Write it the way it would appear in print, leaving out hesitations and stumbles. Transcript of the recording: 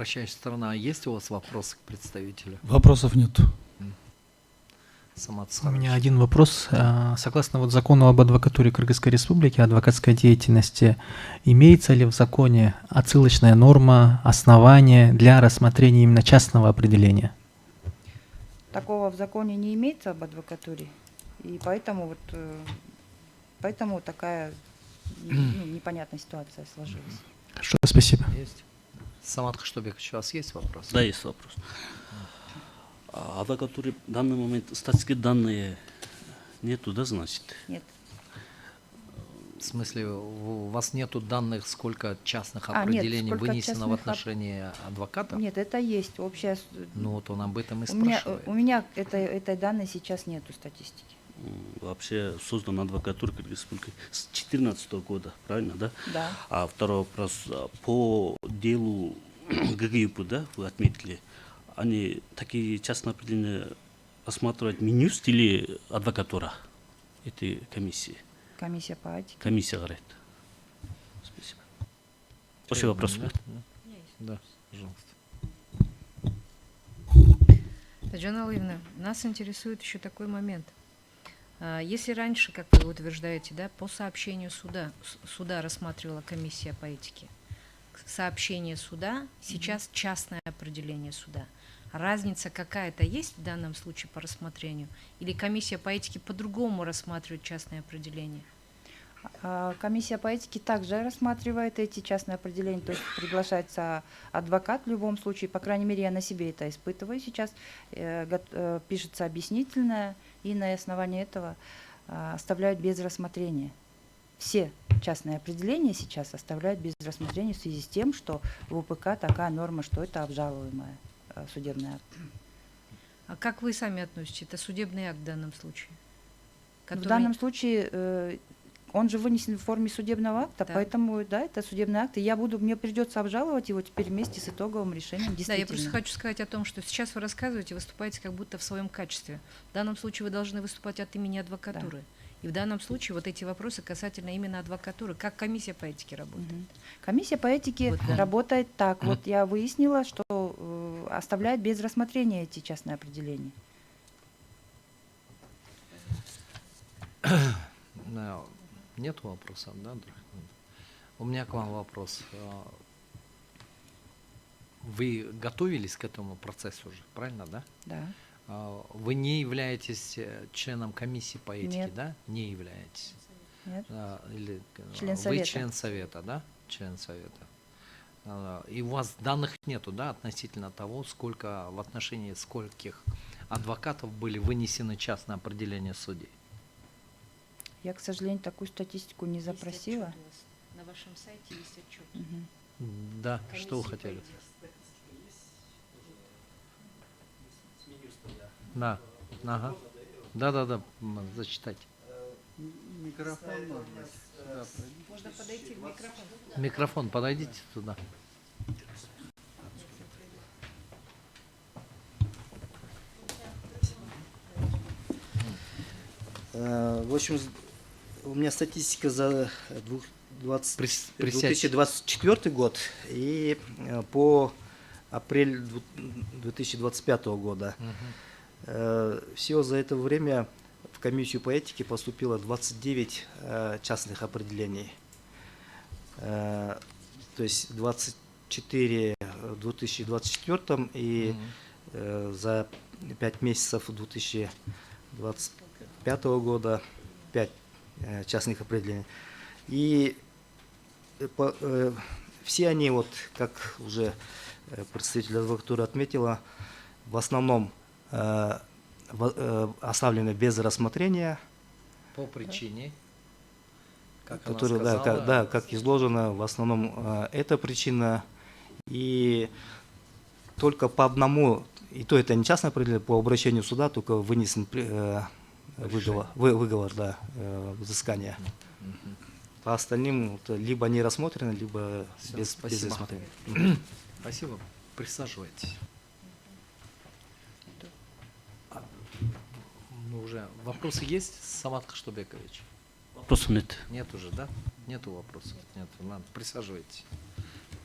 Обращающая сторона, есть у вас вопросы к представителю? Вопросов нет. Самат У меня Сарович. один вопрос. Согласно вот закону об адвокатуре Кыргызской Республики, адвокатской деятельности, имеется ли в законе отсылочная норма, основание для рассмотрения именно частного определения? Такого в законе не имеется об адвокатуре, и поэтому поэтому такая непонятная ситуация сложилась. Хорошо, спасибо. Есть. Самат Кыштыбекович, у вас есть вопрос? Да, есть вопрос. Адвокатуре в данный момент статистические данные нету, да, значит? Нет. В смысле, у вас нету данных, сколько частных Нет, определений сколько вынесено в частных отношении адвокатов? Нет, это есть общая. Ну вот он об этом и у меня, спрашивает. у меня этой данной сейчас нету статистики. Вообще создана адвокатура Кыргызской Республики с 2014 года, правильно, да? Да. А второй вопрос. По делу ГГИП, да, вы отметили, они такие частные определения рассматривают Минюст или адвокатура этой комиссии? Комиссия по этике. Комиссия говорит. Спасибо. Больше вопросов нет? Да, пожалуйста. Татьяна Алыевна, нас интересует еще такой момент. Если раньше, как вы утверждаете, да, по сообщению суда рассматривала комиссия по этике, сообщение суда, сейчас частное определение суда. Разница какая-то есть в данном случае по рассмотрению? Или комиссия по этике по-другому рассматривает частное определение? Комиссия по этике также рассматривает эти частные определения, то есть приглашается адвокат в любом случае, по крайней мере, я на себе это испытываю сейчас, пишется объяснительное, и на основании этого оставляют без рассмотрения. Все частные определения сейчас оставляют без рассмотрения в связи с тем, что в УПК такая норма, что это обжалуемая судебный акт. А как вы сами относитесь? Это судебный акт в данном случае? В данном случае он же вынесен в форме судебного акта, Да. Поэтому, да, это судебный акт, и мне придется обжаловать его теперь вместе с итоговым решением. Да, я просто хочу сказать о том, что сейчас вы рассказываете, выступаете как будто в своем качестве. В данном случае вы должны выступать от имени адвокатуры. Да. И в данном случае вот эти вопросы касательно именно адвокатуры. Как комиссия по этике работает? Комиссия по этике Вот, да. работает так. Вот я выяснила, что оставляет без рассмотрения эти частные определения. Нет вопросов, да, друг? У меня к вам вопрос. Вы готовились к этому процессу уже, правильно, да? Да. Вы не являетесь членом комиссии по этике, Нет. да? Не являетесь. Нет. Или Член вы совета. член совета, да? Член совета. И у вас данных нету, да, относительно того, сколько в отношении скольких адвокатов были вынесены частные определения судей? Я, к сожалению, такую статистику не запросила. На вашем сайте есть отчет. Мгм. Да, что вы хотели? Да, ага. Да, зачитайте. Микрофон можно. Можно подойти к микрофону. Микрофон, подойдите туда. В общем, у меня статистика за Присядьте. 2024 год и по апрель 2025 года. Всего за это время в комиссию по этике поступило 29 частных определений. То есть 24 в 2024 и за 5 месяцев 2025 года 5 частных определений. И все они, вот, как уже представитель адвокатуры отметила, в основном оставлены без рассмотрения. По причине, как Которые, она сказала, как изложено, в основном эта причина. И только по одному, и то это не частное определение, по обращению суда только вынесен выговор, да, взыскания. По остальным либо не рассмотрено, либо Всё, без спасибо. рассмотрения. Спасибо. Присаживайтесь. Ну, уже вопросы есть, Самат Кыштыбекович? Вопросов нет. Нет уже, да? Нету вопросов. Нет, ладно, присаживайтесь.